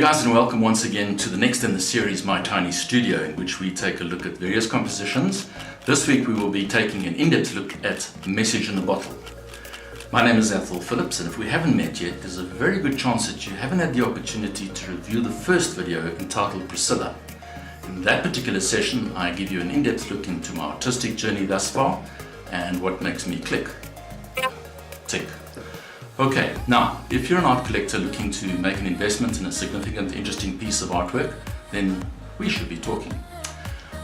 guys, and welcome once again to the next in the series My Tiny Studio, in which we take a look at various compositions. This week we will be taking an in-depth look at Message in a Bottle. My name is Athol Phillips, and if we haven't met yet, there's a very good chance that you haven't had the opportunity to review the first video entitled Priscilla. In that particular session, I give you an in-depth look into my artistic journey thus far and what makes me click. Tick. Okay, now, if you're an art collector looking to make an investment in a significant, interesting piece of artwork, then we should be talking.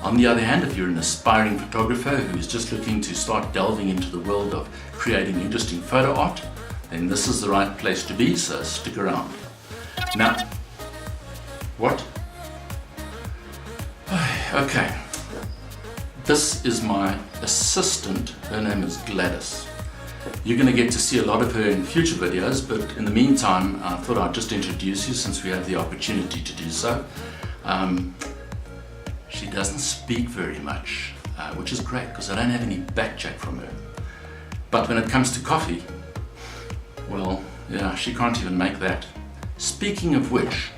On the other hand, if you're an aspiring photographer who's just looking to start delving into the world of creating interesting photo art, then this is the right place to be, so stick around. Now, what? Okay, this is my assistant. Her name is Gladys. You're going to get to see a lot of her in future videos, but in the meantime, I thought I'd just introduce you since we have the opportunity to do so. She doesn't speak very much, which is great because I don't have any backchat from her. But when it comes to coffee, well, yeah, she can't even make that. Speaking of which,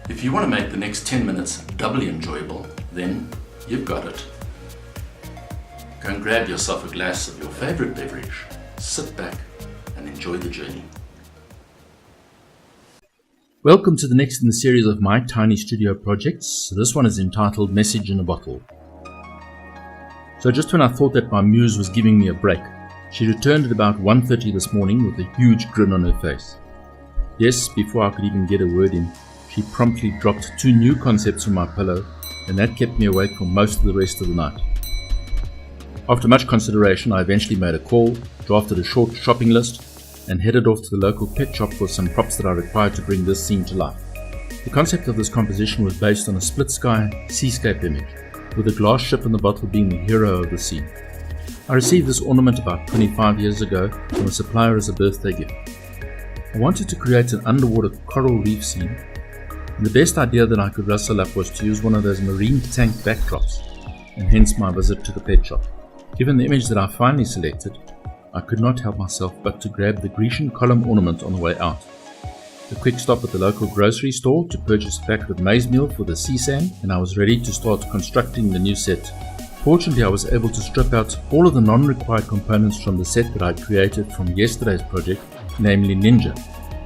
if you want to make the next 10 minutes doubly enjoyable, then you've got it. Go and grab yourself a glass of your favorite beverage, sit back and enjoy the journey. Welcome to the next in the series of My Tiny Studio projects. This one is entitled Message in a Bottle. So just when I thought that my muse was giving me a break, she returned at about 1:30 this morning with a huge grin on her face. Yes, before I could even get a word in, she promptly dropped 2 new concepts on my pillow, and that kept me awake for most of the rest of the night. After much consideration, I eventually made a call, drafted a short shopping list, and headed off to the local pet shop for some props that I required to bring this scene to life. The concept of this composition was based on a split-sky seascape image, with a glass ship in the bottle being the hero of the scene. I received this ornament about 25 years ago from a supplier as a birthday gift. I wanted to create an underwater coral reef scene, and the best idea that I could rustle up was to use one of those marine tank backdrops, and hence my visit to the pet shop. Given the image that I finally selected, I could not help myself but to grab the Grecian column ornament on the way out. A quick stop at the local grocery store to purchase a packet of maize meal for the sea sand, and I was ready to start constructing the new set. Fortunately, I was able to strip out all of the non-required components from the set that I created from yesterday's project, namely Ninja,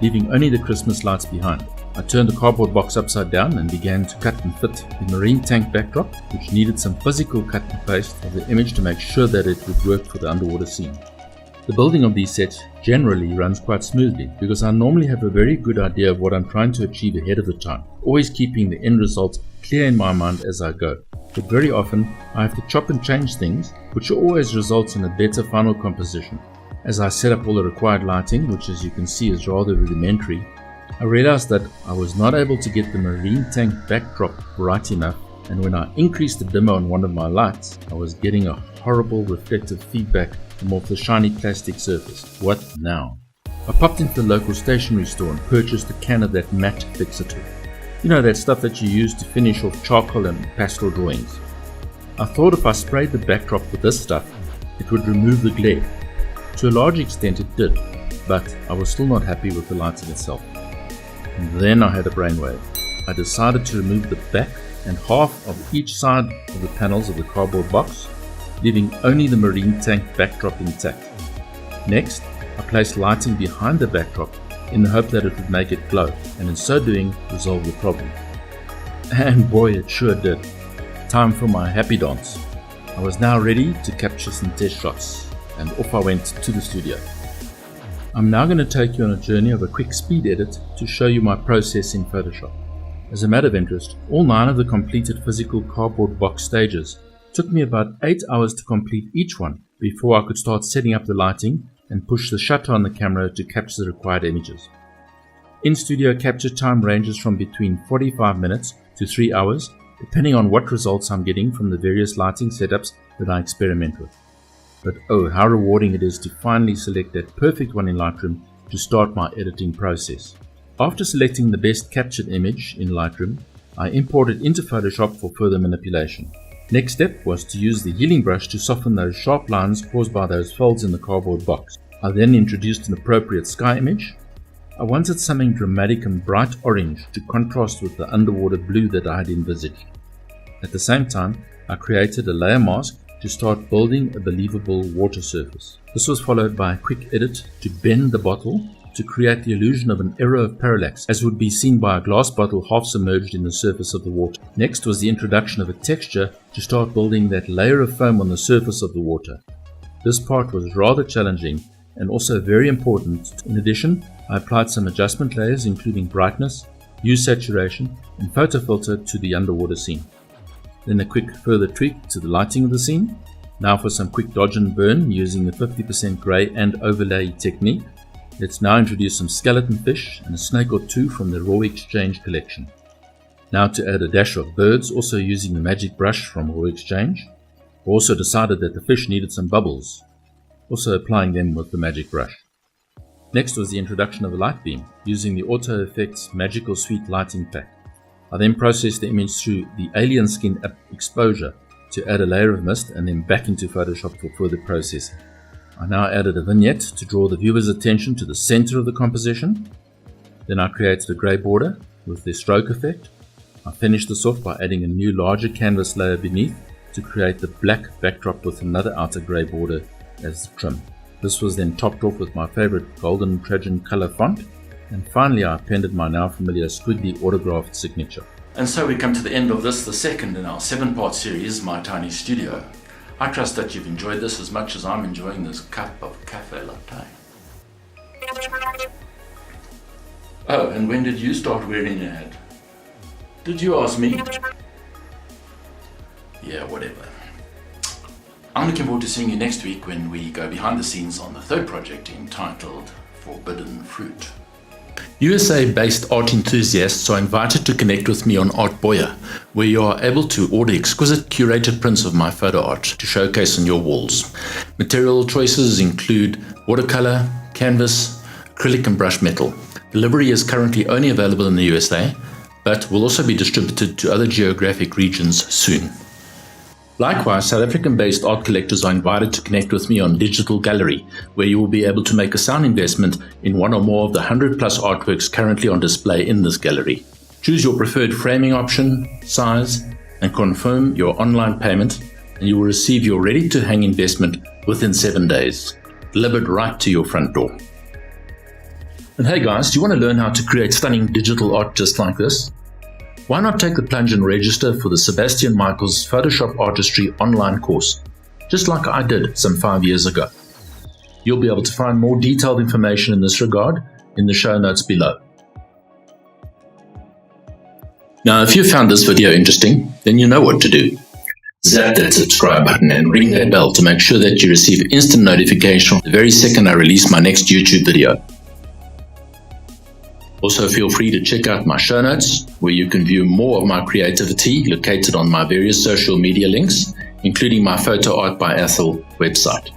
leaving only the Christmas lights behind. I turned the cardboard box upside down and began to cut and fit the marine tank backdrop, which needed some physical cut and paste of the image to make sure that it would work for the underwater scene. The building of these sets generally runs quite smoothly because I normally have a very good idea of what I'm trying to achieve ahead of the time, always keeping the end result clear in my mind as I go. But very often I have to chop and change things, which always results in a better final composition. As I set up all the required lighting, which as you can see is rather rudimentary, I realized that I was not able to get the marine tank backdrop bright enough, and when I increased the dimmer on one of my lights, I was getting a horrible reflective feedback from off the shiny plastic surface. What now? I popped into the local stationery store and purchased a can of that matte fixative. You know, that stuff that you use to finish off charcoal and pastel drawings. I thought if I sprayed the backdrop with this stuff, it would remove the glare. To a large extent it did, but I was still not happy with the lighting itself. And then I had a brainwave. I decided to remove the back and half of each side of the panels of the cardboard box, leaving only the marine tank backdrop intact. Next, I placed lighting behind the backdrop in the hope that it would make it glow, and in so doing, resolve the problem. And boy, it sure did. Time for my happy dance. I was now ready to capture some test shots, and off I went to the studio. I'm now going to take you on a journey of a quick speed edit to show you my process in Photoshop. As a matter of interest, all 9 of the completed physical cardboard box stages took me about 8 hours to complete each one before I could start setting up the lighting and push the shutter on the camera to capture the required images. In-studio capture time ranges from between 45 minutes to 3 hours, depending on what results I'm getting from the various lighting setups that I experiment with. But oh, how rewarding it is to finally select that perfect one in Lightroom to start my editing process. After selecting the best captured image in Lightroom, I import it into Photoshop for further manipulation. Next step was to use the healing brush to soften those sharp lines caused by those folds in the cardboard box. I then introduced an appropriate sky image. I wanted something dramatic and bright orange to contrast with the underwater blue that I had envisaged. At the same time, I created a layer mask to start building a believable water surface. This was followed by a quick edit to bend the bottle to create the illusion of an error of parallax, as would be seen by a glass bottle half submerged in the surface of the water. Next was the introduction of a texture to start building that layer of foam on the surface of the water. This part was rather challenging and also very important. In addition, I applied some adjustment layers including brightness, hue saturation and photo filter to the underwater scene. Then a quick further tweak to the lighting of the scene. Now for some quick dodge and burn using the 50% grey and overlay technique. Let's now introduce some skeleton fish and a snake or two from the Raw Exchange collection. Now to add a dash of birds, also using the magic brush from Raw Exchange. I also decided that the fish needed some bubbles, also applying them with the magic brush. Next was the introduction of a light beam, using the Auto Effects Magical Sweet Lighting Pack. I then processed the image through the alien skin exposure to add a layer of mist and then back into Photoshop for further processing. I now added a vignette to draw the viewer's attention to the center of the composition. Then I created a grey border with the stroke effect. I finished this off by adding a new larger canvas layer beneath to create the black backdrop with another outer grey border as the trim. This was then topped off with my favorite golden Trajan color font. And finally I appended my now familiar squiggly autographed signature. And so we come to the end of this, the second in our 7-part series, My Tiny Studio. I trust that you've enjoyed this as much as I'm enjoying this cup of cafe latte. Oh, and when did you start wearing a hat? Did you ask me? Yeah, whatever. I'm looking forward to seeing you next week when we go behind the scenes on the third project entitled Forbidden Fruit. USA-based art enthusiasts are invited to connect with me on Art Boya, where you are able to order exquisite curated prints of my photo art to showcase on your walls. Material choices include watercolor, canvas, acrylic and brush metal. Delivery is currently only available in the USA, but will also be distributed to other geographic regions soon. Likewise, South African-based art collectors are invited to connect with me on Digital Gallery, where you will be able to make a sound investment in one or more of the 100+ artworks currently on display in this gallery. Choose your preferred framing option, size, and confirm your online payment, and you will receive your ready-to-hang investment within 7 days, delivered right to your front door. And hey guys, do you want to learn how to create stunning digital art just like this? Why not take the plunge and register for the Sebastian Michael's Photoshop Artistry online course, just like I did some 5 years ago. You'll be able to find more detailed information in this regard in the show notes below. Now, if you found this video interesting, then you know what to do. Zap that subscribe button and ring that bell to make sure that you receive instant notification the very second I release my next YouTube video. Also, feel free to check out my show notes, where you can view more of my creativity located on my various social media links, including my PhotoArt by Athol website.